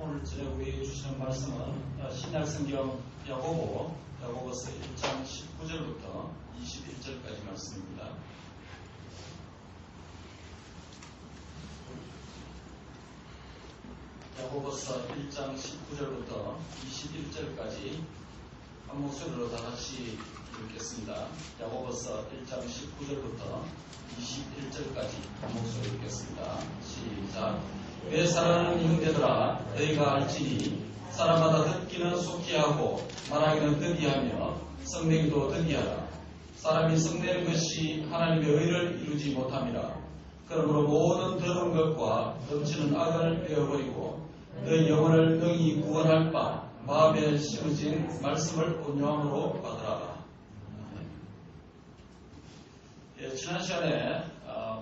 오늘 저녁 우리에게 주시는 말씀은 신약성경 야고보서 1장 19절부터 21절까지 말씀입니다. 야고보서 1장 19절부터 21절까지 한 목소리로 다 같이 읽겠습니다. 야고보서 1장 19절부터 21절까지 한 목소리로 읽겠습니다. 시작. 내 사랑하는 형제들아, 너희가 알지니 사람마다 듣기는 속히 하고 말하기는 더디하며 성내기도 더디하라. 사람이 성내는 것이 하나님의 의를 이루지 못함이라. 그러므로 모든 더러운 것과 넘치는 악을 빼어버리고 너희 영혼을 능히 구원할 바 마음에 심어진 말씀을 온유함으로 받으라. 지난 시간에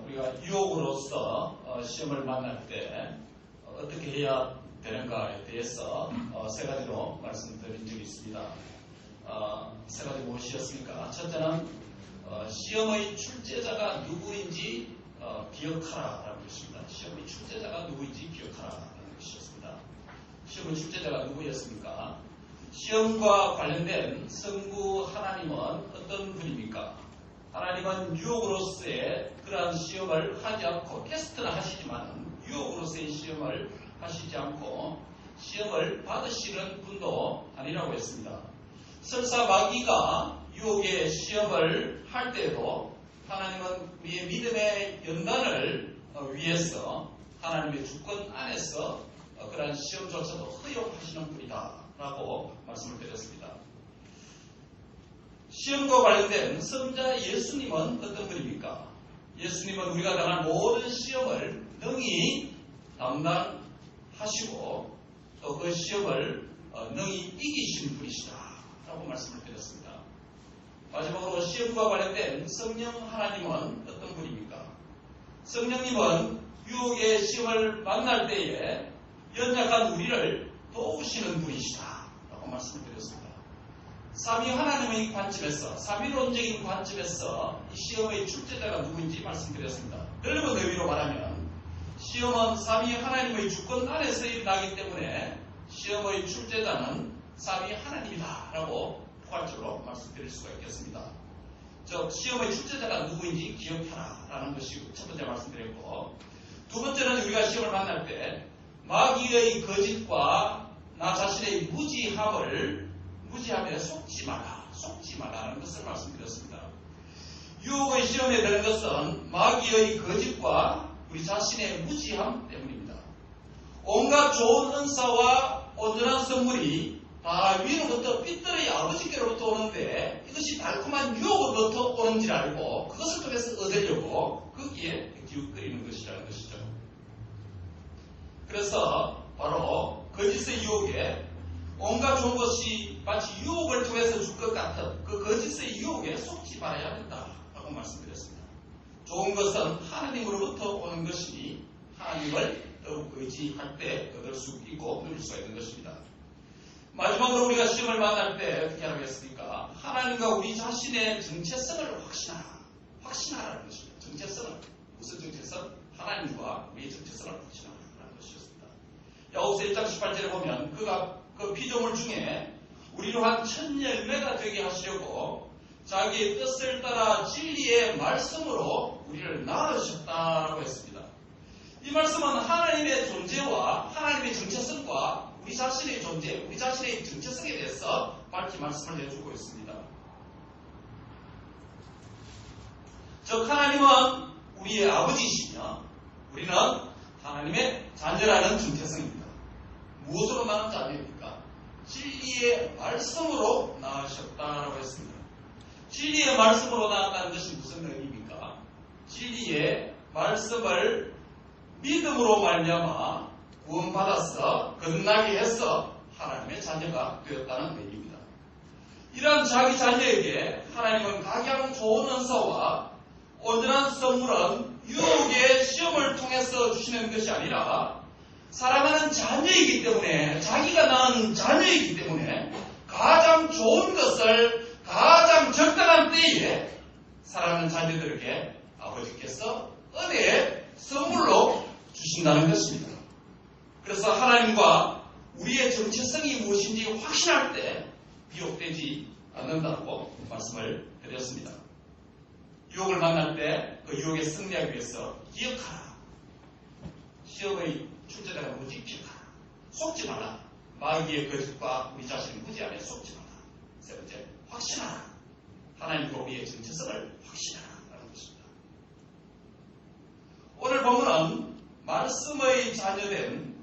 우리가 유혹으로서 시험을 만날 때 어떻게 해야 되는가에 대해서 세 가지로 말씀드린 적이 있습니다. 세 가지 무엇이었습니까? 첫째는 시험의 출제자가 누구인지 기억하라라는 것입니다. 시험의 출제자가 누구인지 기억하라라는 것이었습니다. 시험의 출제자가 누구였습니까? 시험과 관련된 성부 하나님은 어떤 분입니까? 하나님은 유혹으로서의 그러한 시험을 하지 않고 테스트는 하시지만 유혹으로서의 시험을 하시지 않고 시험을 받으시는 분도 아니라고 했습니다. 설사 마귀가 유혹의 시험을 할 때에도 하나님은 우리의 믿음의 연단을 위해서 하나님의 주권 안에서 그러한 시험조차도 허용하시는 분이다 라고 말씀을 드렸습니다. 시험과 관련된 성자 예수님은 어떤 분입니까? 예수님은 우리가 당한 모든 시험을 능히 담당하시고 또 그 시험을 능히 이기시는 분이시다 라고 말씀을 드렸습니다. 마지막으로 시험과 관련된 성령 하나님은 어떤 분입니까? 성령님은 유혹의 시험을 만날 때에 연약한 우리를 도우시는 분이시다 라고 말씀을 드렸습니다. 삼위 하나님의 관점에서, 삼위론적인 관점에서 이 시험의 출제자가 누구인지 말씀드렸습니다. 넓은 의미로 말하면 시험은 삼위 하나님의 주권 안에서 일어나기 때문에 시험의 출제자는 삼위 하나님이다 라고 포괄적으로 말씀드릴 수가 있겠습니다. 즉 시험의 출제자가 누구인지 기억하라 라는 것이 첫 번째 말씀드렸고, 두 번째는 우리가 시험을 만날 때 마귀의 거짓과 나 자신의 무지함에 속지 말라는 것을 말씀드렸습니다. 유혹의 시험에 드는 것은 마귀의 거짓과 우리 자신의 무지함 때문입니다. 온갖 좋은 은사와 온전한 선물이 다 위로부터 삐뚤의 아버지께로부터 오는데 이것이 달콤한 유혹으로부터 오는지를 알고 그것을 통해서 얻으려고 거기에 기웃거리는 것이라는 것이죠. 그래서 바로 거짓의 유혹에 온갖 좋은 것이 마치 유혹을 통해서 줄 것 같은 그 거짓의 유혹에 속지 말아야 된다라고 말씀드렸습니다. 좋은 것은 하나님으로부터 오는 것이니 하나님을 더욱 의지할 때 얻을 수 있고 누릴 수가 있는 것입니다. 마지막으로 우리가 시험을 만날 때 어떻게 하겠습니까? 하나님과 우리 자신의 정체성을 확신하라는 것입니다. 정체성은 무슨 정체성? 하나님과 우리의 정체성을 확신하라는 것이었습니다. 야고보서 1장 18절에 보면 그 피조물 중에 우리로 한 첫 열매가 되게 하시려고 자기의 뜻을 따라 진리의 말씀으로 우리를 낳으셨다라고 했습니다. 이 말씀은 하나님의 존재와 하나님의 정체성과 우리 자신의 존재, 우리 자신의 정체성에 대해서 밝히 말씀을 해주고 있습니다. 즉 하나님은 우리의 아버지이시며 우리는 하나님의 자녀라는 정체성입니다. 무엇으로 낳은 자녀입니까? 진리의 말씀으로 낳으셨다라고 했습니다. 진리의 말씀으로 낳았다는 것이 무슨 의미입니까? 진리의 말씀을 믿음으로 말미암아 구원받아서 거듭나게 해서 하나님의 자녀가 되었다는 얘기입니다. 이러한 자기 자녀에게 하나님은 각양 좋은 은사와 온전한 선물은 유혹의 시험을 통해서 주시는 것이 아니라 사랑하는 자녀이기 때문에, 자기가 낳은 자녀이기 때문에 가장 좋은 것을 가장 적당한 때에 사랑하는 자녀들에게 아버지께서 은혜의 선물로 주신다는 것입니다. 그래서 하나님과 우리의 정체성이 무엇인지 확신할 때 미혹되지 않는다고 말씀을 드렸습니다. 유혹을 만날 때 그 유혹에 승리하기 위해서 기억하라. 시험의 출제자가 무지 기억하라. 속지 마라. 마귀의 거짓과 우리 자신의 무지 안에 속지 마라. 세 번째, 확신하라. 하나님과 우리의 정체성을 확신하라는 것입니다. 오늘 본문은 말씀의 자녀된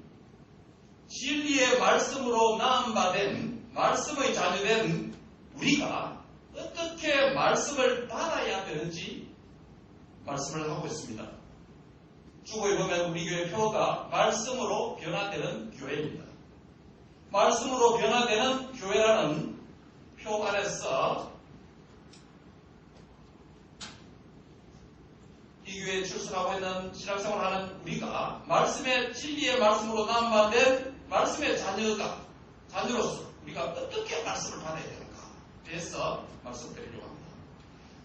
진리의 말씀으로 낳음받은 말씀의 자녀된 우리가 어떻게 말씀을 받아야 되는지 말씀을 하고 있습니다. 주보에 보면 우리 교회 표가 말씀으로 변화되는 교회입니다. 말씀으로 변화되는 교회라는 표 안에서 이 교회에 출석하고 있는 신앙생활하는 우리가 말씀의 진리의 말씀으로 낳음받은 말씀의 자녀로서 우리가 어떻게 말씀을 받아야 되는가 그래서 말씀드리려고 합니다.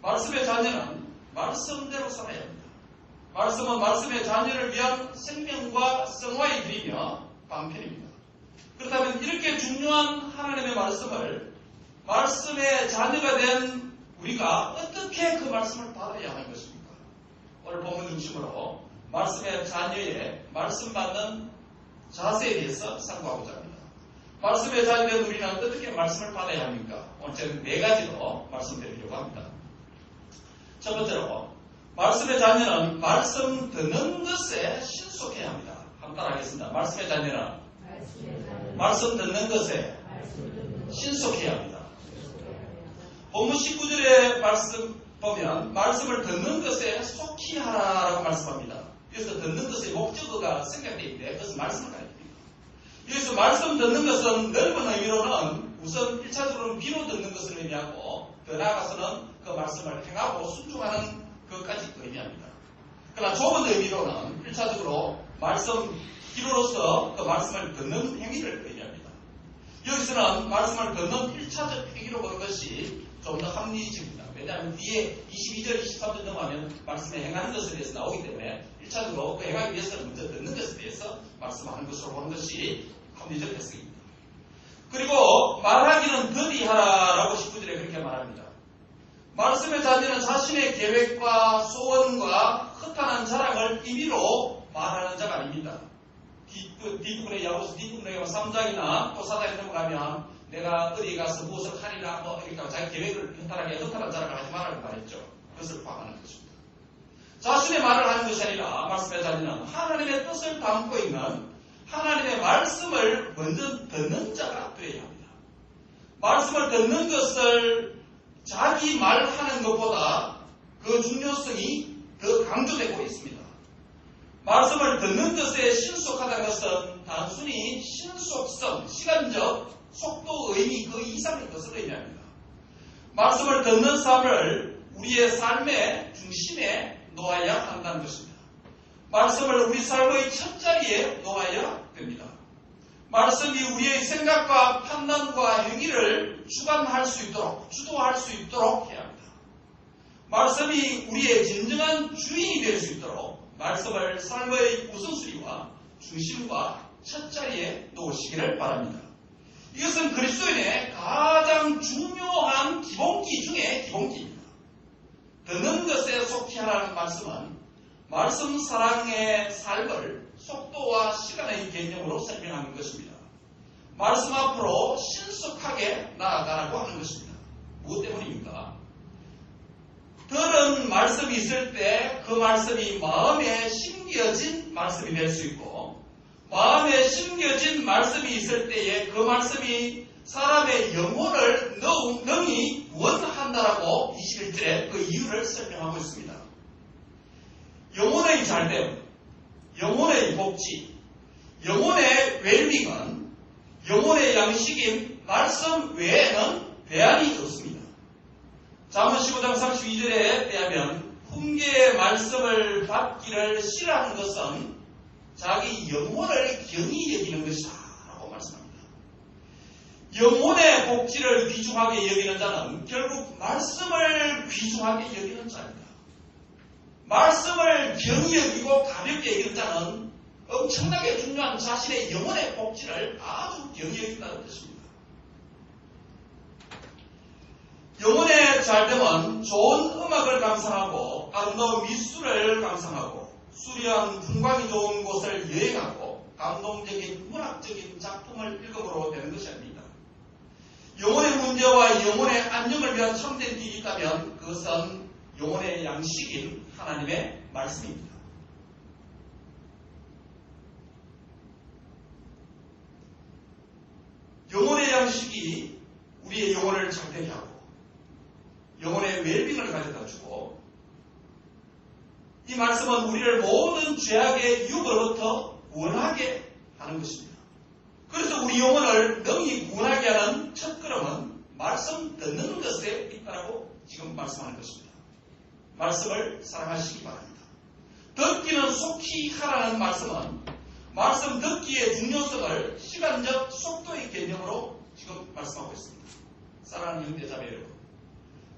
말씀의 자녀는 말씀대로 살아야 합니다. 말씀은 말씀의 자녀를 위한 생명과 성화의 길이며 방편입니다. 그렇다면 이렇게 중요한 하나님의 말씀을 말씀의 자녀가 된 우리가 어떻게 그 말씀을 받아야 하는 것입니까? 오늘 본문 중심으로 말씀의 자녀의 말씀 받는 자세에 대해서 상고하고자 합니다. 말씀의 자녀된 우리는 어떻게 말씀을 받아야 합니까? 오늘 저는 4가지로 말씀드리려고 합니다. 첫 번째로 말씀의 자녀는 말씀 듣는 것에 신속해야 합니다. 한번 따라하겠습니다. 말씀의 자녀는 말씀 듣는 것에 신속해야 합니다. 본문 19절의 말씀 보면 말씀을 듣는 것에 속히 하라라고 말씀합니다. 여기서 듣는 것의 목적어가 생략되어 있는데 그것은 말씀을 가리킵니다. 여기서 말씀 듣는 것은 넓은 의미로는 우선 1차적으로는 귀로 듣는 것을 의미하고 더 나아가서는 그 말씀을 행하고 순종하는 것까지 의미합니다. 그러나 좁은 의미로는 1차적으로 말씀 귀로로서 그 말씀을 듣는 행위를 의미합니다. 여기서는 말씀을 듣는 1차적 행위로 보는 것이 좀 더 합리적입니다. 왜냐하면 뒤에 22절, 23절 넘어가면 말씀에 행하는 것에 대해서 나오기 때문에 1차적으로 그 행하기 위해서는 먼저 듣는 것에 대해서 말씀하는 것으로 보는 것이 합리적 해석입니다. 그리고 말하기는 더디하라라고 19절에 그렇게 말합니다. 말씀의 자녀는 자신의 계획과 소원과 허탄한 자랑을 임의로 말하는 자가 아닙니다. 뒷부분에 야고보서 뒷부분에 3장이나 또 4장에 넘어가면 내가 어디에 가서 무엇을 하리라 그러니까 자기 계획을 허탄한 자랑을 하지 말라고 말했죠. 그것을 포함하는 것입니다. 자신의 말을 하는 것이 아니라 말씀의 자녀는 하나님의 뜻을 담고 있는 하나님의 말씀을 먼저 듣는 자가 되어야 합니다. 말씀을 듣는 것을 자기 말하는 것보다 그 중요성이 더 강조되고 있습니다. 말씀을 듣는 것에 신속하다는 것은 단순히 신속성, 시간적 속도, 의미 그 이상의 것을 의미합니다. 말씀을 듣는 삶을 우리의 삶의 중심에 놓아야 한다는 것입니다. 말씀을 우리 삶의 첫 자리에 놓아야 됩니다. 말씀이 우리의 생각과 판단과 행위를 주관할 수 있도록, 주도할 수 있도록 해야 합니다. 말씀이 우리의 진정한 주인이 될 수 있도록 말씀을 삶의 우선순위와 중심과 첫 자리에 놓으시기를 바랍니다. 이것은 그리스도인의 가장 중요한 기본기 중에 기본기입니다. 듣는 것에 속히 하라는 말씀은 말씀 사랑의 삶을 속도와 시간의 개념으로 설명하는 것입니다. 말씀 앞으로 신속하게 나아가라고 하는 것입니다. 무엇 때문입니까? 들은 말씀이 있을 때 그 말씀이 마음에 심겨진 말씀이 될 수 있고 마음에 심겨진 말씀이 있을 때에 그 말씀이 사람의 영혼을 능히 원한다라고 21절에 그 이유를 설명하고 있습니다. 영혼의 잘됨, 영혼의 복지, 영혼의 웰빙은 영혼의 양식인 말씀 외에는 대안이 없습니다. 잠언 15장 32절에 대하면 훈계의 말씀을 받기를 싫어하는 것은 자기 영혼을 경히 여기는 것이다 라고 말씀합니다. 영혼의 복지를 귀중하게 여기는 자는 결국 말씀을 귀중하게 여기는 자입니다. 말씀을 경히 여기고 가볍게 여기는 자는 엄청나게 중요한 자신의 영혼의 복지를 아주 경외 여긴다는 뜻입니다. 영혼에 잘되면 좋은 음악을 감상하고 아름다운 미술을 감상하고 수려한 풍광이 좋은 곳을 여행하고 감동적인 문학적인 작품을 읽음으로 되는 것이 아닙니다. 영혼의 문제와 영혼의 안녕을 위한 참된 길이 있다면 그것은 영혼의 양식인 하나님의 말씀입니다. 영혼의 양식이 우리의 영혼을 장되게 하고 영혼의 웰빙을 가져다 주고 이 말씀은 우리를 모든 죄악의 유혹으로부터 구원하게 하는 것입니다. 그래서 우리 영혼을 능히 구원하게 하는 첫걸음은 말씀 듣는 것에 있다고 지금 말씀하는 것입니다. 말씀을 사랑하시기 바랍니다. 듣기는 속히 하라는 말씀은 말씀 듣기의 중요성을 시간적 속도의 개념으로 지금 말씀하고 있습니다. 사랑하는 형제자매 여러분,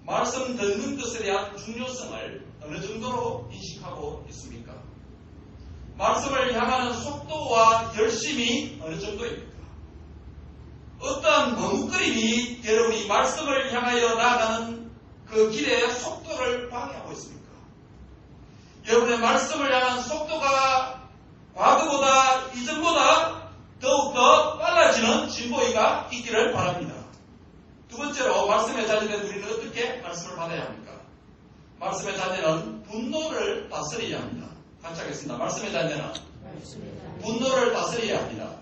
말씀 듣는 것에 대한 중요성을 어느 정도로 인식하고 있습니까? 말씀을 향하는 속도와 열심이 어느 정도입니까? 어떠한 머뭇거림이 여러분이 말씀을 향하여 나아가는 그 길의 속도를 방해하고 있습니까? 여러분의 말씀을 향한 속도가 과거보다 이전보다 더욱더 빨라지는 진보의가 있기를 바랍니다. 두 번째로 말씀의 자녀된 우리는 어떻게 말씀을 받아야 합니까? 말씀의 자녀는 분노를 다스려야 합니다. 같이 하겠습니다. 말씀의 자녀는 분노를 다스려야 합니다.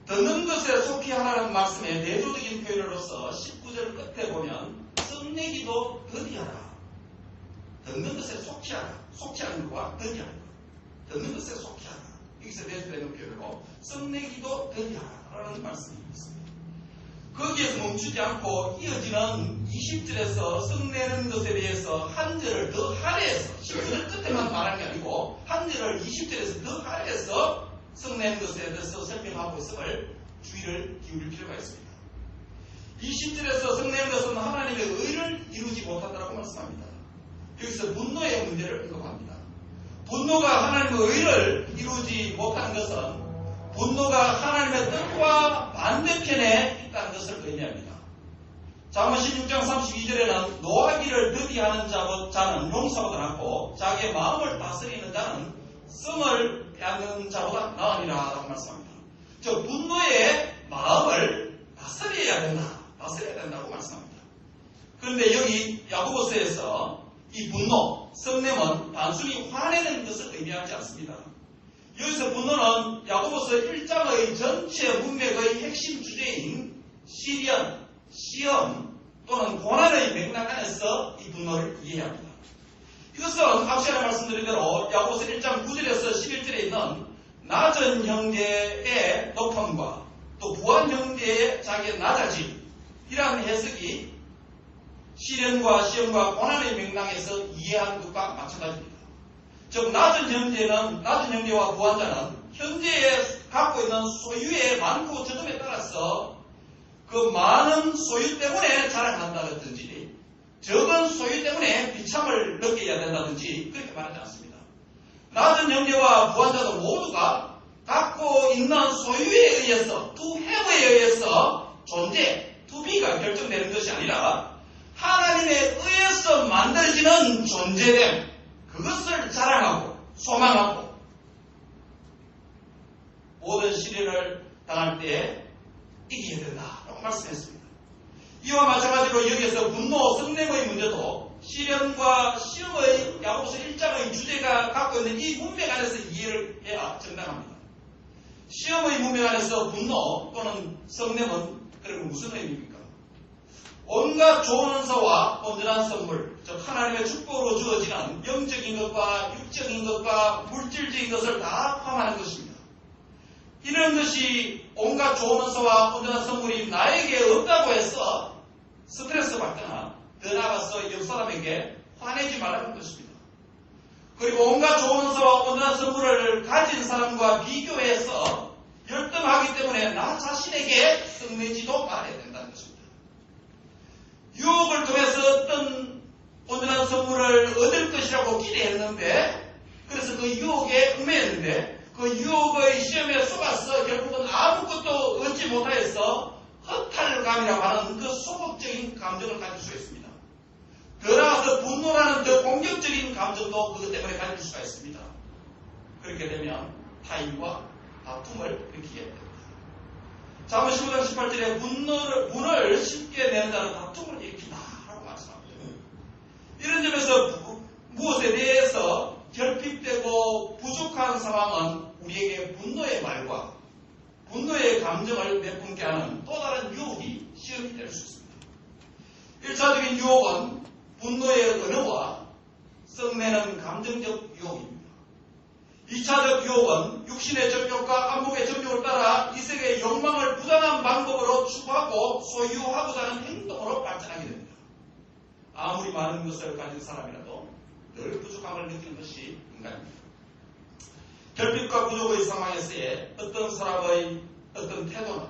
듣는 것에 속히 하라는 말씀의 대조적인 표현으로서 19절 끝에 보면 썩내기도 더디하라. 듣는 것에 속히 하라. 속히 하는 것과 더디하는 것. 듣는 것에 속히 하라. 여기서 대조되는 표현으로 썩내기도 더디하라라는 말씀이 있습니다. 거기에서 멈추지 않고 이어지는 20절에서 썩내는 것에 대해서 한 절을 더 할애해서 10절 끝에만 말하는 게 아니고 한 절을 20절에서 더 할애해서 썩내는 것에 대해서 설명하고 있음을 주의를 기울일 필요가 있습니다. 20절에서 썩내는 것은 하나님의 의를 이루지 못한다고 말씀합니다. 여기서 분노의 문제를 언급합니다. 분노가 하나님의 의를 이루지 못하는 것은 분노가 하나님의 뜻과 반대편에 있다는 것을 의미합니다. 잠언 16장 32절에는 노하기를 더디하는 자는 용사보다 낫고 자기의 마음을 다스리는 자는 성을 빼앗는 자보다 나으니라 라고 말씀합니다. 저 분노의 마음을 다스려야 된다고 말씀합니다. 그런데 여기 야고보서에서 이 분노, 성냄은 단순히 화내는 것을 의미하지 않습니다. 여기서 분노는 야고보서 1장의 전체 문맥의 핵심 주제인 시련, 시험 또는 고난의 맥락 안에서 이 분노를 이해합니다. 이것은 앞서 말씀드린 대로 야고보서 1장 9절에서 11절에 있는 낮은 형제의 높음과 또 부한 형제의 자기의 낮아짐 이러한 해석이 시련과 시험과 고난의 맥락에서 이해하는 것과 마찬가지입니다. 즉 낮은 형제와 부한자는 현재에 갖고 있는 소유의 많고 적음에 따라서 그 많은 소유 때문에 자랑한다든지 적은 소유 때문에 비참을 느껴야 된다든지 그렇게 말하지 않습니다. 낮은 형제와 부한자도 모두가 갖고 있는 소유에 의해서 to have에 의해서 존재, to be가 결정되는 것이 아니라 하나님에 의해서 만들어지는 존재됨 그것을 자랑하고 소망하고 모든 시련을 당할 때 이겨야 된다라고 말씀했습니다. 이와 마찬가지로 여기에서 분노, 성냄의 문제도 시련과 시험의 야고보서 1장의 주제가 갖고 있는 이 문맥 안에서 이해를 해야 정당합니다. 시험의 문맥 안에서 분노 또는 성냄은 그러면 무슨 의미입니까? 온갖 좋은 은사와 온전한 선물, 즉 하나님의 축복으로 주어지는 영적인 것과 육적인 것과 물질적인 것을 다 포함하는 것입니다. 이런 것이 온갖 좋은 은사와 온전한 선물이 나에게 없다고 해서 스트레스 받거나 더 나아가서 옆 사람에게 화내지 말라는 것입니다. 그리고 온갖 좋은 은사와 온전한 선물을 가진 사람과 비교해서 열등하기 때문에 나 자신에게 썩내지도 말아야 된다는 것입니다. 유혹을 통해서 어떤 온전한 선물을 얻을 것이라고 기대했는데 그래서 그 유혹에 응매했는데 그 유혹의 시험에 속아서 결국은 아무것도 얻지 못하여서 허탈감이라고 하는 그 소극적인 감정을 가질 수가 있습니다. 더 나아가서 분노라는 더 공격적인 감정도 그것 때문에 가질 수가 있습니다. 그렇게 되면 타인과 다툼을 일으키게 됩니다. 잠언 15장 18절에 분을 쉽게 내는 자는 다툼을 일으킨다라고 말씀합니다. 이런 점에서 무엇에 대해서 결핍되고 부족한 상황은 우리에게 분노의 말과 분노의 감정을 내뿜게 하는 또 다른 유혹이 시험이 될 수 있습니다. 1차적인 유혹은 분노의 언어와 썩내는 감정적 유혹입니다. 2차적 유혹은 육신의 정욕과 안목의 정욕을 따라 이 세계의 욕망을 부당한 방법으로 추구하고 소유하고자 하는 행동으로 발전하게 됩니다. 아무리 많은 것을 가진 사람이라도 늘 부족함을 느끼는 것이 인간입니다. 결핍과 부족의 상황에서의 어떤 사람의 어떤 태도는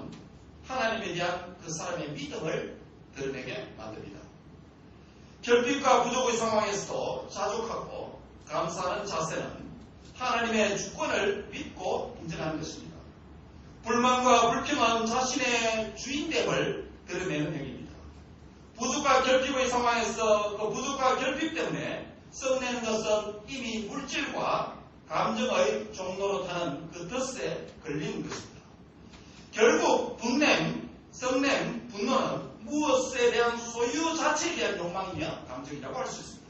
하나님에 대한 그 사람의 믿음을 드러내게 만듭니다. 결핍과 부족의 상황에서도 자족하고 감사하는 자세는 하나님의 주권을 믿고 인정하는 것입니다. 불만과 불평은 자신의 주인됨을 드러내는 행위입니다. 부족과 결핍의 상황에서 그 부족과 결핍 때문에 썩내는 것은 이미 물질과 감정의 종로로 타는 그 덫에 걸리는 것입니다. 결국 분냄, 썩냄, 분노는 무엇에 대한 소유 자체에 대한 욕망이며 감정이라고 할 수 있습니다.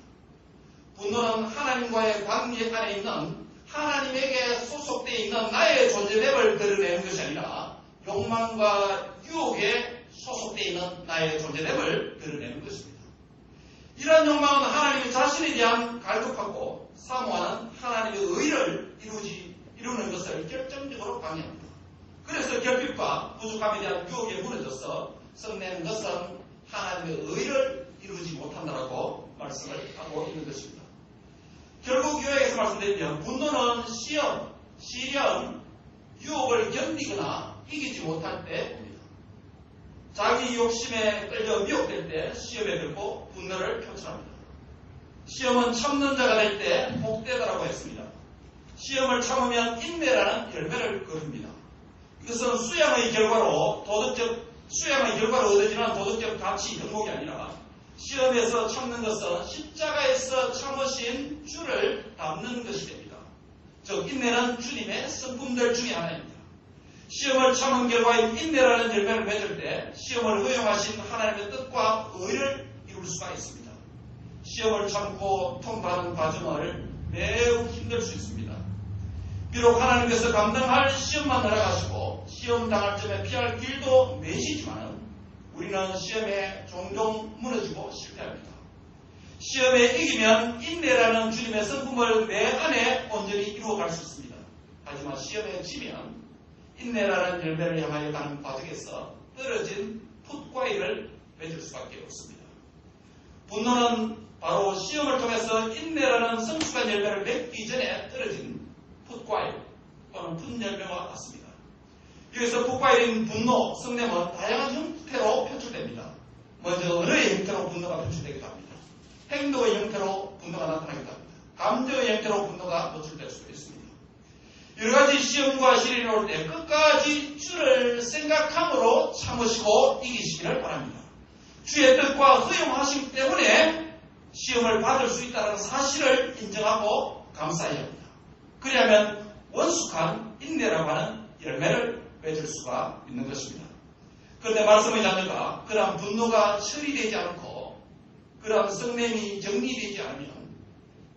분노는 하나님과의 관계 안에 있는 하나님에게 소속되어 있는 나의 존재됨을 드러내는 것이 아니라 욕망과 유혹에 소속되어 있는 나의 존재됨을 드러내는 것입니다. 이러한 욕망은 하나님의 자신에 대한 갈급하고 사모하는 하나님의 의를 이루는 것을 결정적으로 방해합니다. 그래서 결핍과 부족함에 대한 유혹에 무너져서 썩내는 것은 하나님의 의를 이루지 못한다라고 말씀을 하고 있는 것입니다. 결국 요약해서 말씀드리면 분노는 시험, 시련, 유혹을 견디거나 이기지 못할 때 옵니다. 자기 욕심에 끌려 미혹될 때 시험에 들고 분노를 표출합니다. 시험은 참는 자가 될 때 복되다라고 했습니다. 시험을 참으면 인내라는 열매를 거둡니다. 이것은 수양의 결과로 얻어지는 도덕적 가치 덕목이 아니라 시험에서 참는 것은 십자가에서 참으신 주를 담는 것이 됩니다. 즉 인내는 주님의 성품들 중에 하나입니다. 시험을 참은 결과인 인내라는 열매를 맺을 때 시험을 허용하신 하나님의 뜻과 의를 이룰 수가 있습니다. 시험을 참고 통과하는 과정을 매우 힘들 수 있습니다. 비록 하나님께서 감당할 시험만 허락하시고 시험 당할 점에 피할 길도 내시지만 우리는 시험에 종종 무너지고 실패합니다. 시험에 이기면 인내라는 주님의 성품을 내 안에 온전히 이루어갈 수 있습니다. 하지만 시험에 지면 인내라는 열매를 향하여 가는 과정에서 떨어진 풋과일을 맺을 수밖에 없습니다. 분노는 바로 시험을 통해서 인내라는 성숙한 열매를 맺기 전에 떨어진 풋과일 또는 풋열매와 같습니다. 여기서 풋과일인 분노, 썩냄은 다양한 형태로 표출됩니다. 먼저 언어의 형태로 분노가 표출되기도 합니다. 행동의 형태로 분노가 나타나기도 합니다. 감정의 형태로 분노가 노출될 수도 있습니다. 여러 가지 시험과 시련이 올 때 끝까지 주를 생각함으로 참으시고 이기시기를 바랍니다. 주의 뜻과 허용하심 때문에 시험을 받을 수 있다는 사실을 인정하고 감사해야 합니다. 그리하면 원숙한 인내라고 하는 열매를 맺을 수가 있는 것입니다. 그런데 말씀의 자녀가 그러한 분노가 처리되지 않고 그러한 썩냄이 정리되지 않으면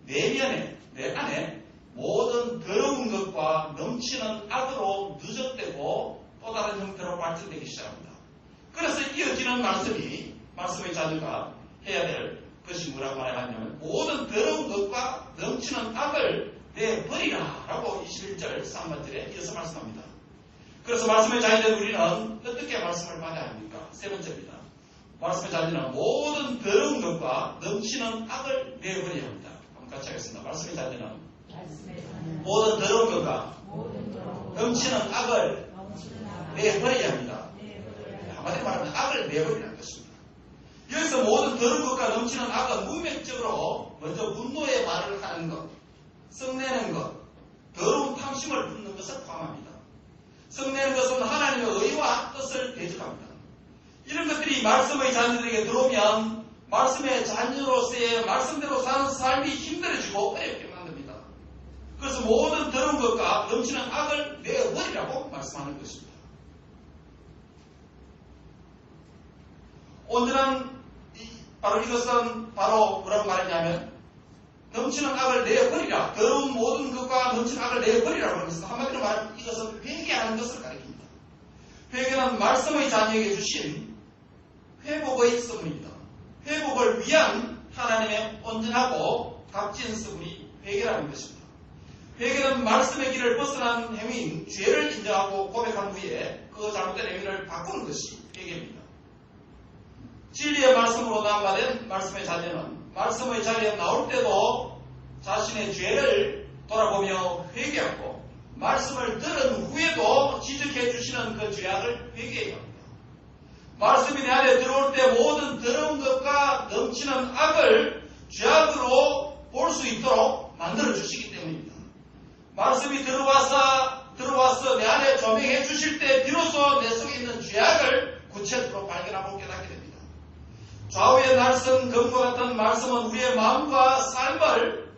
내면에, 내 안에 모든 더러운 것과 넘치는 악으로 누적되고 또 다른 형태로 발전되기 시작합니다. 그래서 이어지는 말씀의 자녀가 해야 될 것이 뭐라고 말하냐면 모든 더러운 것과 넘치는 악을 내버리라 라고 21절 3번절에 이어서 말씀합니다. 그래서 말씀의 자녀된 우리는 어떻게 말씀을 받아야 합니까? 세 번째입니다. 말씀의 자녀는 모든 더러운 것과 넘치는 악을 내버려야 합니다. 한번 같이 하겠습니다. 말씀의 자녀는 모든 더러운 것과 넘치는 악을 내버려야 합니다. 한마디로 말하면 악을 내버리라는 것입니다. 여기서 모든 더러운 것과 넘치는 악은 문맥적으로 먼저 분노의 말을 하는 것, 썩내는 것, 더러운 탐심을 품는 것을 포함합니다. 썩내는 것은 하나님의 의와 뜻을 대적합니다. 이런 것들이 말씀의 자녀들에게 들어오면 말씀의 자녀로서의 말씀대로 사는 삶이 힘들어지고 어렵게 만듭니다. 그래서 모든 더러운 것과 넘치는 악을 내어버리라고 말씀하는 것입니다. 온전한 바로 이것은 바로 뭐라고 말했냐면 넘치는 악을 내어버리라. 더러운 모든 것과 넘치는 악을 내어버리라고 하는 것은 한마디로 말하면 이것은 회개하는 것을 가리킵니다. 회개는 말씀의 자녀에게 주신 회복의 선물입니다. 회복을 위한 하나님의 온전하고 값진 선물이 회개라는 것입니다. 회개는 말씀의 길을 벗어난 행위인 죄를 인정하고 고백한 후에 그 잘못된 행위를 바꾸는 것이 회개입니다. 진리의 말씀으로 남발된 말씀의 자녀는 말씀의 자리에 나올 때도 자신의 죄를 돌아보며 회개하고 말씀을 들은 후에도 지적해 주시는 그 죄악을 회개해야 합니다. 말씀이 내 안에 들어올 때 모든 더러운 것과 넘치는 악을 죄악으로 볼 수 있도록 만들어 주시기 때문입니다. 말씀이 들어와서 내 안에 조명해 주실 때 비로소 내 속에 있는 죄악을 구체적으로 발견하고 깨닫게 됩니다. 좌우의 날선 검과 같은 말씀은 우리의 마음과 삶을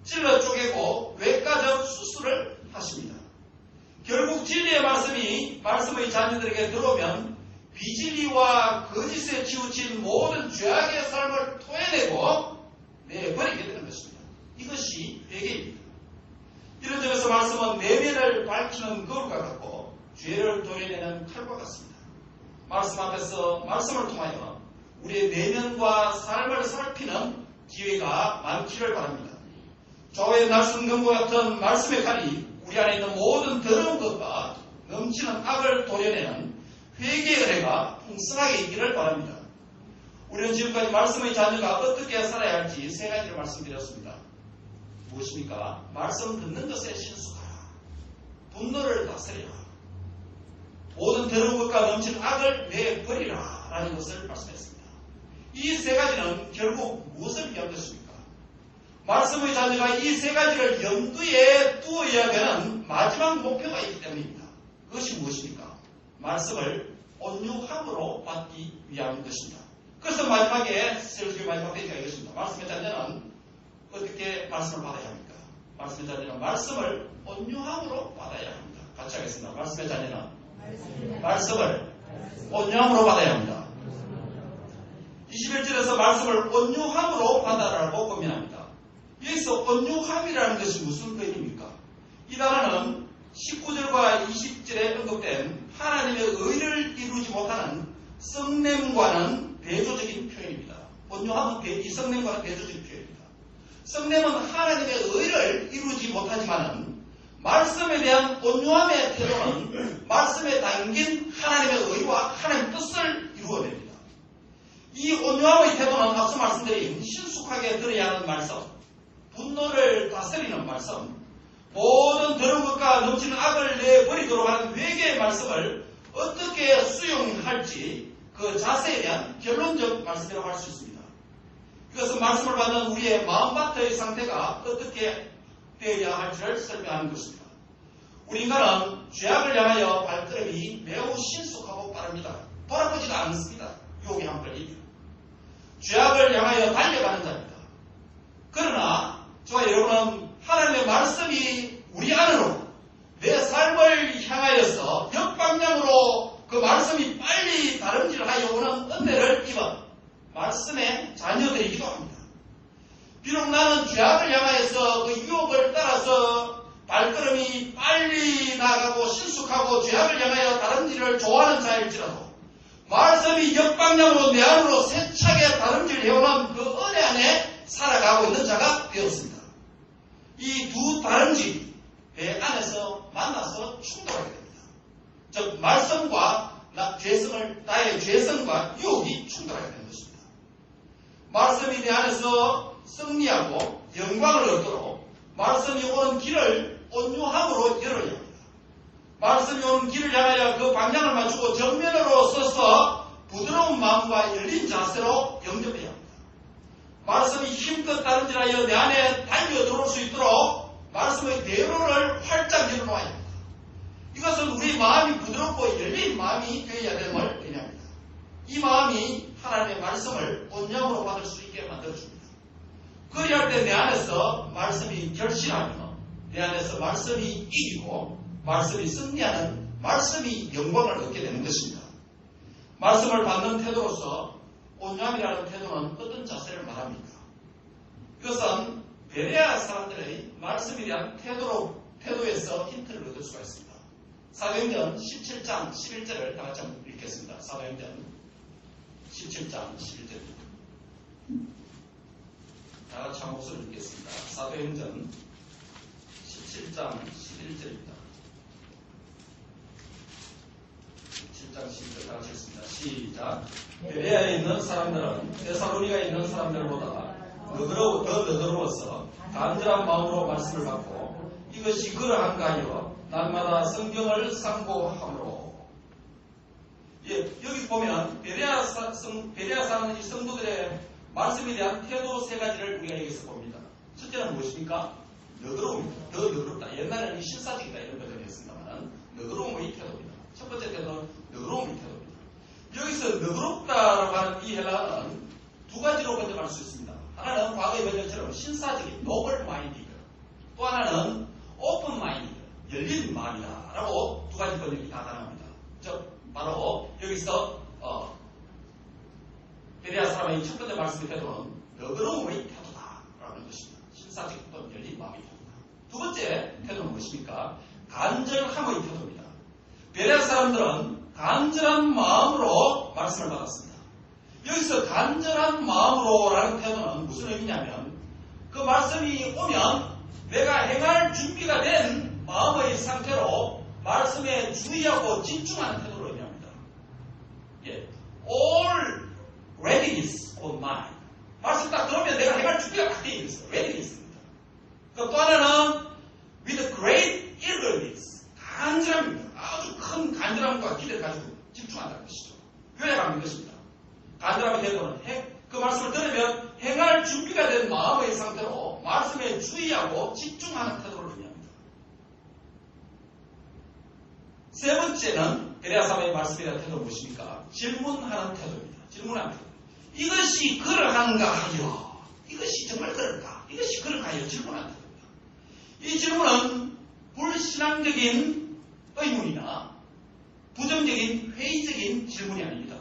찔러 쪼개고 외과적 수술을 하십니다. 결국 진리의 말씀이 말씀의 자녀들에게 들어오면 비진리와 거짓에 치우친 모든 죄악의 삶을 토해내고 내버리게 되는 것입니다. 이것이 회개입니다. 이런 점에서 말씀은 내면을 밝히는 거울과 같고 죄를 도려내는 칼과 같습니다. 말씀 앞에서 말씀을 통하여 우리의 내면과 삶을 살피는 기회가 많기를 바랍니다. 좌우의 날선 검과 같은 말씀의 칼이 우리 안에 있는 모든 더러운 것과 넘치는 악을 도려내는 회개의 은혜가 풍성하게 있기를 바랍니다. 우리는 지금까지 말씀의 자녀가 어떻게 살아야 할지 세 가지를 말씀드렸습니다. 무엇입니까? 말씀 듣는 것에 신속하라. 분노를 다스리라. 모든 더러운 것과 넘치는 악을 내버리라 라는 것을 말씀했습니다. 이 세 가지는 결국 무엇을 위한 것입니까? 말씀의 자녀가 이 세 가지를 염두에 두어야 되는 마지막 목표가 있기 때문입니다. 그것이 무엇입니까? 말씀을 온유함으로 받기 위한 것입니다. 그래서 마지막에 설교의 마지막 페이지가 이것입니다. 말씀의 자녀는 어떻게 말씀을 받아야 합니까? 말씀의 자녀는 말씀을 온유함으로 받아야 합니다. 같이 하겠습니다. 말씀의 자녀는 말씀을 온유함으로 받아야 합니다. 21절에서 말씀을 온유함으로 받아라고 고민합니다. 여기서 온유함이라는 것이 무슨 의미입니까? 이 단어는 19절과 20절에 언급된 하나님의 의를 이루지 못하는 썩냄과는 대조적인 표현입니다. 온유함은 이 썩냄과는 대조적인 표현입니다. 썩냄은 하나님의 의를 이루지 못하지만은 말씀에 대한 온유함의 태도는 말씀에 담긴 하나님의 의와 하나님의 뜻을 이루어냅니다. 이 온유함의 태도는 앞서 말씀드린 신속하게 들어야 하는 말씀, 분노를 다스리는 말씀, 모든 더러운 것과 넘치는 악을 내버리도록 하는 회개의 말씀을 어떻게 수용할지 그 자세에 대한 결론적 말씀이라고 할 수 있습니다. 이것은 말씀을 받는 우리의 마음밭의 상태가 어떻게 되어야 할지를 설명하는 것입니다. 우리 인간은 죄악을 향하여 발걸음이 매우 신속하고 빠릅니다. 돌아보지가 않습니다. 유혹이 한 걸립니다. 죄악을 향하여 달려가는 자입니다. 그러나 저와 여러분은 하나님의 말씀이 우리 안으로 내 삶을 향하여서 역방향으로 그 말씀이 빨리 다름질하여 오는 은혜를 입은 말씀의 자녀들이기도 합니다. 비록 나는 죄악을 향하여서 그 유혹을 따라서 발걸음이 빨리 나가고 신속하고 죄악을 향하여 다름질을 좋아하는 자일지라도 말씀이 역방향으로 내 안으로 세차게 다름질해오는 그 은혜 안에 살아가고 있는 자가 되었습니다. 이 두 다름질이 내 안에서 만나서 충돌하게 됩니다. 즉 말씀과 나의 죄성과 유혹이 충돌하게 되는 것입니다. 말씀이 내 안에서 승리하고 영광을 얻도록 말씀이 오는 길을 온유함으로 열어야 합니다. 말씀이 오는 길을 향하여 그 방향을 맞추고 정면으로 서서 부드러운 마음과 열린 자세로 영접해야 합니다. 말씀이 힘껏 다름질하여 내 안에 달려 들어올 수 있도록 말씀의 대로를 활짝 열어놓아야 합니다. 이것은 우리 마음이 부드럽고 열린 마음이 되어야 됨을 의미합니다. 이 마음이 하나님의 말씀을 온양으로 받을 수 있게 만들어줍니다. 그리할 때 내 안에서 말씀이 결실하며 내 안에서 말씀이 이기고 말씀이 승리하는 말씀이 영광을 얻게 되는 것입니다. 말씀을 받는 태도로서 온유함이라는 태도는 어떤 자세를 말합니까? 이것은 베레아 사람들의 말씀에 대한 태도에서 힌트를 얻을 수가 있습니다. 사도행전 17장 11절을 다 같이 한번 읽겠습니다. 사도행전 17장 11절입니다. 다 같이 한 목소리를 읽겠습니다. 사도행전 17장 11절입니다. 17장 11절 다 같이 읽습니다. 시작. 베레아에 있는 사람들은 데살로니가에 있는 사람들보다 더 너그러워서 간절한 마음으로 말씀을 받고 이것이 그러한가 하여 날마다 성경을 상고함으로. 여기 보면 베레아 사는 이 성도들의 말씀에 대한 태도 세 가지를 우리가 여기서 봅니다. 첫째는 무엇입니까? 너그러움입니다. 더 너그럽다. 옛날에는 신사적이다 이런 표현을 했습니다만 너그러움의 태도입니다. 첫 번째 태도는 너그러움의 태도입니다. 여기서 너그럽다라고 하는 이 헬라어는 두 가지로 번역할 수 있습니다. 하나는 과거의 번역처럼 신사적인 노블 마인디드, 또 하나는 오픈 마인디드, 열린 마음이다 라고 두 가지 번역이 다 가능합니다. 즉 바로 여기서 베레아 사람의 첫 번째 말씀의 태도는 너그러움의 태도다라는 것입니다. 신사적인 또는 열린 마음의 태도다. 두 번째 태도는 무엇입니까? 간절함의 태도입니다. 베레아 사람들은 간절한 마음으로 말씀을 받았습니다. 여기서 간절한 마음으로라는 태도는 무슨 의미냐면 그 말씀이 오면 내가 행할 준비가 된 마음의 상태로 말씀에 주의하고 집중하는 태도로 의미합니다. All readiness of mind. 말씀 딱 들으면 내가 행할 준비가 다 되어 있어요. readiness입니다. 또 하나는 with great eagerness. 간절함입니다. 아주 큰 간절함과 기대를 가지고 집중한다는 것이죠. 요약하는 것입니다. 간절함의 태도는 그 말씀을 들으면 행할 준비가 된 마음의 상태로 말씀에 주의하고 집중하는 태도를 의미합니다. 세 번째는 베레아 사람의 말씀에 대한 태도는 무엇입니까? 질문하는 태도입니다. 질문하는 태도. 이것이 그러한가 하여. 이것이 정말 그럴까? 이것이 그럴까 하여 질문하는 태도입니다. 이 질문은 불신앙적인 의문이나 부정적인 회의적인 질문이 아닙니다.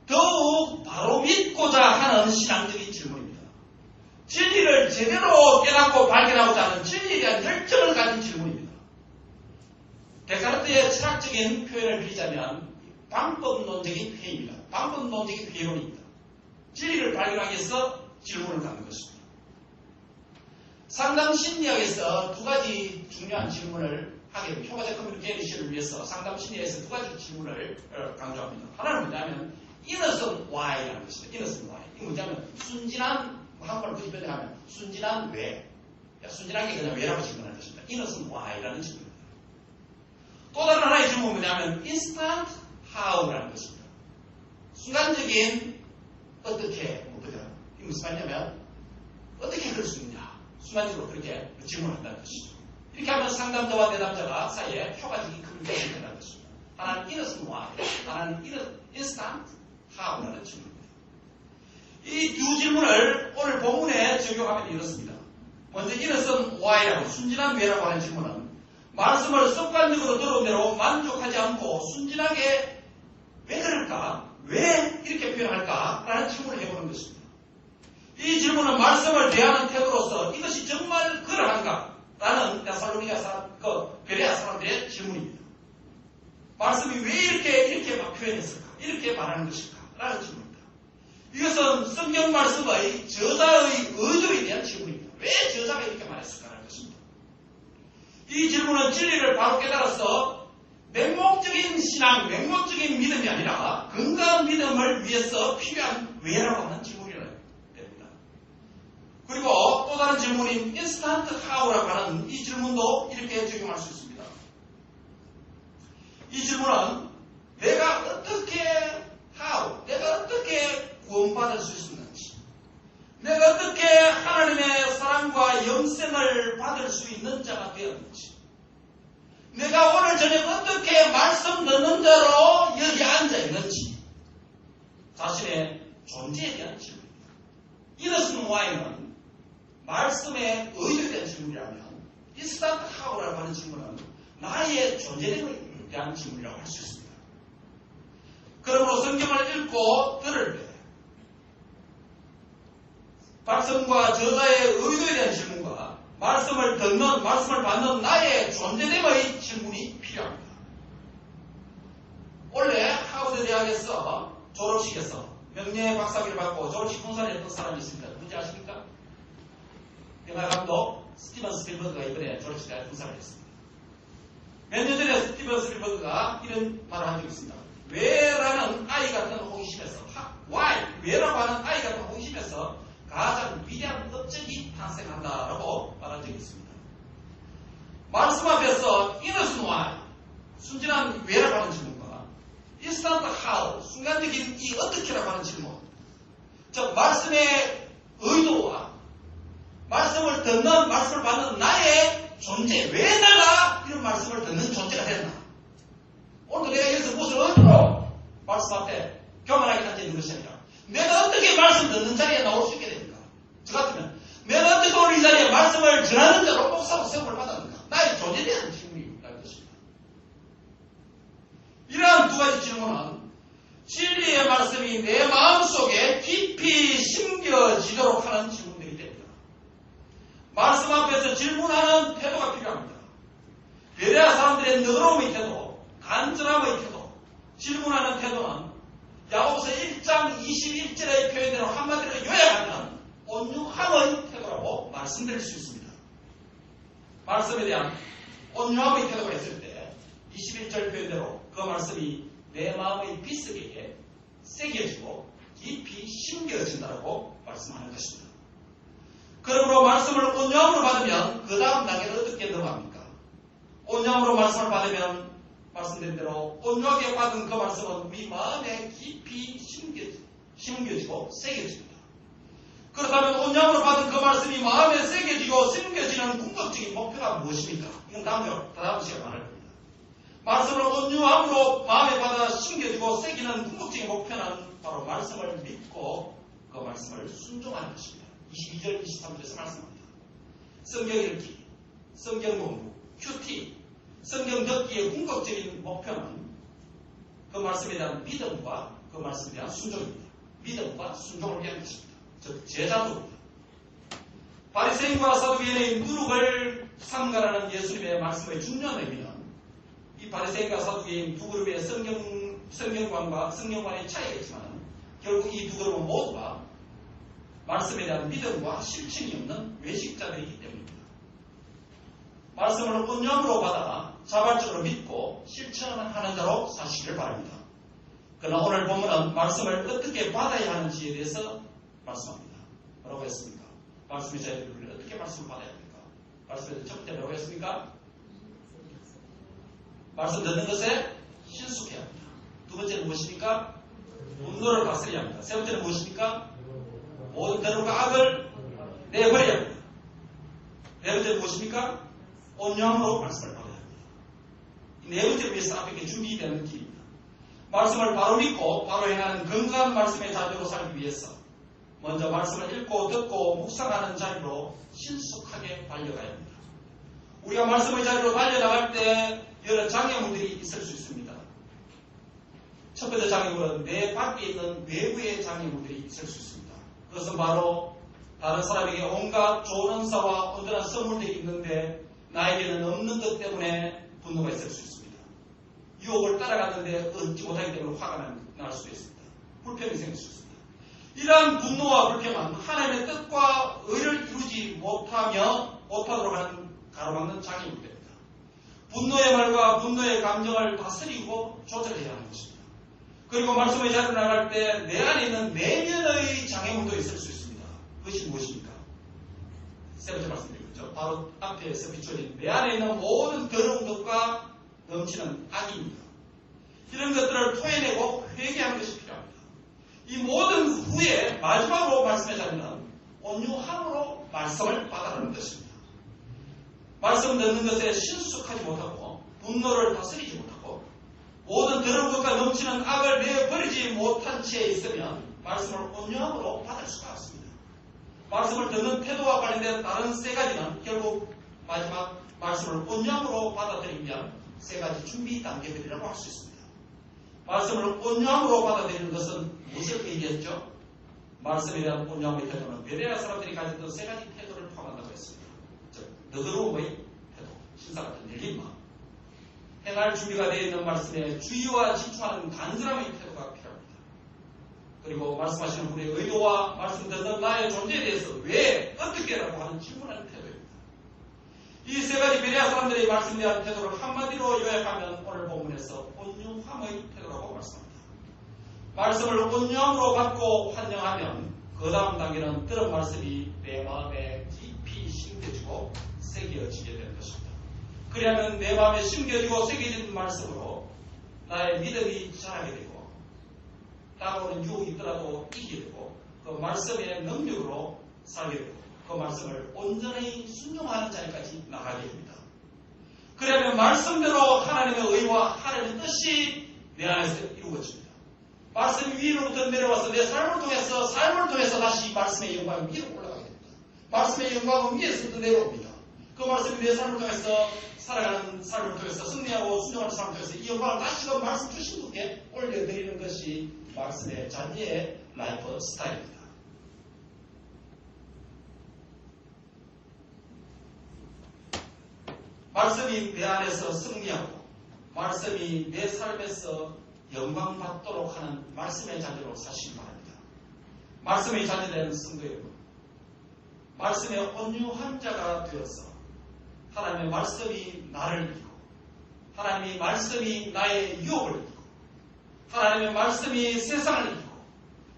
더욱 바로 믿고자 하는 신앙적인 질문입니다. 진리를 제대로 깨닫고 발견하고자 하는 진리에 대한 열정을 가진 질문입니다. 데카르트의 철학적인 표현을 빌리자면 방법론적인 회의입니다. 방법론적인 회의론입니다. 진리를 발견하기 위해서 질문을 갖는 것입니다. 상담심리학에서 두 가지 중요한 질문을 하게 됩니다. 효과적 커뮤니케이션을 위해서 상담심리학에서 두 가지 질문을 강조합니다. 하나는 뭐냐면 innocent why라는 것입니다. innocent why. 이게 뭐냐면 순진한, 한번을 굳이 변형하면 순진한 왜. 순진한 게 그냥 왜라고 질문하는 것입니다. innocent why라는 질문입니다. 또 다른 하나의 질문은 뭐냐면 instant how라는 것입니다. 순간적인 어떻게, 이게 무슨 말이냐면 어떻게 그럴 수 있냐. 순간적으로 그렇게 질문한다는 것이죠. 이렇게 하면 상담자와 대담자가 사이에 효과적인 커뮤니케이션이 된다는 것입니다. 하나는 innocent why, 하나는 instant how라는 질문입니다. 이 두 질문을 오늘 본문에 적용하면 이렇습니다. 먼저 innocent why라고 순진한 왜라고 하는 질문은 말씀을 습관적으로 들어온 대로 만족하지 않고 순진하게 왜 그럴까? 왜 이렇게 표현할까? 라는 질문을 해보는 것입니다. 이 질문은 말씀을 대하는 태도로서 이것이 정말 그러한가? 라는 데살로니가 베레아 사람들의 질문입니다. 말씀이 왜 이렇게 막 표현했을까? 이렇게 말하는 것일까? 라는 질문입니다. 이것은 성경 말씀의 저자의 의도에 대한 질문입니다. 왜 저자가 이렇게 말했을까? 라는 것입니다. 이 질문은 진리를 바로 깨달아서 맹목적인 신앙, 맹목적인 믿음이 아니라 건강한 믿음을 위해서 필요한 왜라고 하는 질문이라 됩니다. 그리고 또 다른 질문인 instant how라고 하는 이 질문도 이렇게 적용할 수 있습니다. 이 질문은 내가 어떻게 구원받을 수 있었는지, 내가 어떻게 하나님의 사랑과 영생을 받을 수 수 있는 자가 되었는지, 내가 오늘 저녁 어떻게 말씀 듣는 대로 여기 앉아 있는지, 자신의 존재에 대한 질문입니다. 이너스는 와이는 말씀에 의도에 대한 질문이라면, 인스턴트 하우라고 하는 질문은 나의 존재에 대한 질문이라고 할 수 있습니다. 그러므로 성경을 읽고 들을 때 말씀과 저자의 의도에 대한 질문과 말씀을 듣는, 말씀을 받는 나의 존재됨의 질문이 필요합니다. 원래 하버드 대학에서 졸업식에서 명예 박사학위를 받고 졸업식 봉사를 했던 사람이 있습니다. 누군지 아십니까? 영화 감독 스티븐 스필버그가 이번에 졸업식 때 봉사를 했습니다. 몇 년 전에 스티븐 스필버그가 이런 말을 한 적이 있습니다. 왜라는 아이 같은 호기심에서, why, 왜라고 하는 아이 같은 호기심에서 가장 위대한 업적이 탄생한다라고 말한 적이 있습니다. 말씀 앞에서 innocent why, 순진한 왜라고 하는 질문과 instant how, 순간적인 이 어떻게라고 하는 질문, 즉 말씀의 의도와 말씀을 듣는, 말씀을 받는 나의 존재, 왜 내가 이런 말씀을 듣는 존재가 됐나? 오늘도 내가 여기서 무엇을 얻으러 말씀 앞에 교만하게 앉아있는 것이 아니라 내가 어떻게 말씀 듣는 자리에 나올 수 있게 됩니까? 저 같으면 내가 어떻게 오늘 이 자리에 말씀을 전하는 자로 목사로 세움을 받았는가? 나의 존재에 대한 질문이라는 것입니다. 이러한 두 가지 질문은 진리의 말씀이 내 마음속에 깊이 심겨지도록 하는 질문들이 됩니다. 말씀 앞에서 질문하는 태도가 필요합니다. 베레아 사람들의 너그러움의 태도, 간절함의 태도, 질문하는 태도는 야고보서 1장 21절의 표현대로 한마디로 요약하면 온유함의 태도라고 말씀드릴 수 있습니다. 말씀에 대한 온유함의 태도가 있을 때 21절 표현대로 그 말씀이 내 마음의 비스기에 새겨지고 깊이 심겨진다고 말씀하는 것입니다. 그러므로 말씀을 온유함으로 받으면 그 다음 단계는 어떻게 넘어갑니까? 온유함으로 말씀을 받으면 말씀드린 대로 온유하게 받은 그 말씀은 우리 마음에 깊이 심겨지고 새겨집니다. 그렇다면 온유함으로 받은 그 말씀이 마음에 새겨지고 심겨지는 궁극적인 목표가 무엇입니까? 이건 다음 시간에 말할 겁니다. 말씀을 온유함으로 마음에 받아 심겨지고 새기는 궁극적인 목표는 바로 말씀을 믿고 그 말씀을 순종하는 것입니다. 22절, 23절에서 말씀합니다. 성경 읽기, 성경 공부, 큐티, 성경 듣기의 궁극적인 목표는 그 말씀에 대한 믿음과 그 말씀에 대한 순종입니다. 믿음과 순종을 위한 것입니다. 즉 제자도입니다. 바리새인과 사두개인의 누룩을 삼가라는 예수님의 말씀의 중요한 의미는 이 바리새인과 사두개인 두 그룹의 성경관과 성경관의 차이가 있지만 결국 이 두 그룹은 모두가 말씀에 대한 믿음과 실천이 없는 외식자들이기 때문입니다. 말씀을 온유함으로 받아 자발적으로 믿고 실천하는 자로 사시기를 바랍니다. 그러나 오늘 본문은 말씀을 어떻게 받아야 하는지에 대해서 말씀합니다. 뭐라고 했습니까? 말씀의 자유를 어떻게 말씀을 받아야 합니까? 말씀에 첫 번째 뭐라고 했습니까? 말씀 듣는 것에 신속해야 합니다. 두 번째는 무엇입니까? 분노를 다스려야 합니다. 세 번째는 무엇입니까? 모든 더러움과 악을 내버려야 합니다. 네 번째는 무엇입니까? 온유함으로 말씀을 받아야 합니다. 이 네 번째를 위해서 앞에 준비되는 길입니다. 말씀을 바로 믿고 바로 행하는 건강한 말씀의 자녀로 살기 위해서 먼저 말씀을 읽고 듣고 묵상하는 자리로 신속하게 달려가야 합니다. 우리가 말씀의 자리로 달려나갈 때 여러 장애물들이 있을 수 있습니다. 첫 번째 장애물은 내 밖에 있는 외부의 장애물들이 있을 수 있습니다. 그것은 바로 다른 사람에게 온갖 좋은 은사와 온전한 선물들이 있는데 나에게는 없는 것 때문에 분노가 있을 수 있습니다. 유혹을 따라갔는데 얻지 못하기 때문에 화가 날 수도 있습니다. 불평이 생길 수 있습니다. 이러한 분노와 불평은 하나님의 뜻과 의를 이루지 못하도록 하는 가로막는 장애물입니다. 분노의 말과 분노의 감정을 다스리고 조절해야 하는 것입니다. 그리고 말씀의 자리로 나갈 때 내 안에 있는 내면의 장애물도 있을 수 있습니다. 그것이 무엇입니까? 세 번째 말씀드리겠죠. 바로 앞에서 비춰진 내 안에 있는 모든 더러운 것과 넘치는 악입니다. 이런 것들을 토해내고 회개하는 것이 필요합니다. 이 모든 후에 마지막으로 말씀의 자리는 온유함으로 말씀을 받아라는 것입니다. 말씀 듣는 것에 신숙하지 못하고 분노를 다스리지 못하고 모든 더러운 것과 넘치는 악을 내버리지 못한 채 있으면 말씀을 온유함으로 받을 수가 없습니다. 말씀을 듣는 태도와 관련된 다른 세 가지는 결국 마지막 말씀을 온유함으로 받아들이면 세 가지 준비 단계들이라고 할 수 있습니다. 말씀을 온유함으로 받아들이는 것은 무엇을 얘기했죠? 말씀에 대한 온유함의 태도는 베레아 사람들이 가졌던 세 가지 태도를 포함한다고 했습니다. 즉, 너그러움의 태도, 신사 같은 열린 마음, 행할 준비가 되어 있는 말씀에 주의와 집중하는 간절함의 태도가 필요합니다. 그리고 말씀하시는 분의 의도와 말씀 듣는 나의 존재에 대해서 왜, 어떻게라고 하는 질문하는 태도입니다. 이 세 가지 베레아 사람들의 말씀에 대한 태도를 한마디로 요약하면 오늘 본문에서 온유함의 태도라고 말씀합니다. 말씀을 온유함으로 받고 환영하면 그 다음 단계는 들은 말씀이 내 마음에 깊이 심겨지고 새겨지게 되는 것입니다. 그리하면 내 마음에 심겨지고 새겨진 말씀으로 나의 믿음이 자라게 되고 다가오는 유혹이 있더라도 이기게 되고 그 말씀의 능력으로 살게 되고 그 말씀을 온전히 순종하는 자리까지 나가게 됩니다. 그러면 말씀대로 하나님의 의와 하나님의 뜻이 내 안에서 이루어집니다. 말씀이 위로부터 내려와서 내 삶을 통해서 다시 말씀의 영광이 위로 올라가게 됩니다. 말씀의 영광은 위에서부터 내려옵니다. 그 말씀이 내 삶을 통해서 살아가는 삶을 통해서 승리하고 순종하는 삶을 통해서 이 영광을 다시금 말씀 주신 분께 올려드리는 것이 말씀의 잔디의 라이프 스타일입니다. 말씀이 내 안에서 승리하고 말씀이 내 삶에서 영광받도록 하는 말씀의 자녀로 사시기 바랍니다. 말씀의 자녀된 성도 여러분, 말씀의 온유한 자가 되어서 하나님의 말씀이 나를 이기고 하나님의 말씀이 나의 유혹을 이기고 하나님의 말씀이 세상을 이기고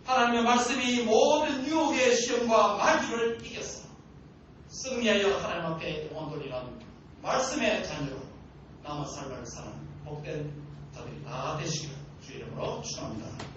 하나님의 말씀이 모든 유혹의 시험과 마귀를 이겼어 승리하여 하나님 앞에 영원 돌리는 말씀의 자녀로 남은 삶을 사는 복된 자들이 다 되시기를 주의 이름으로 축원합니다.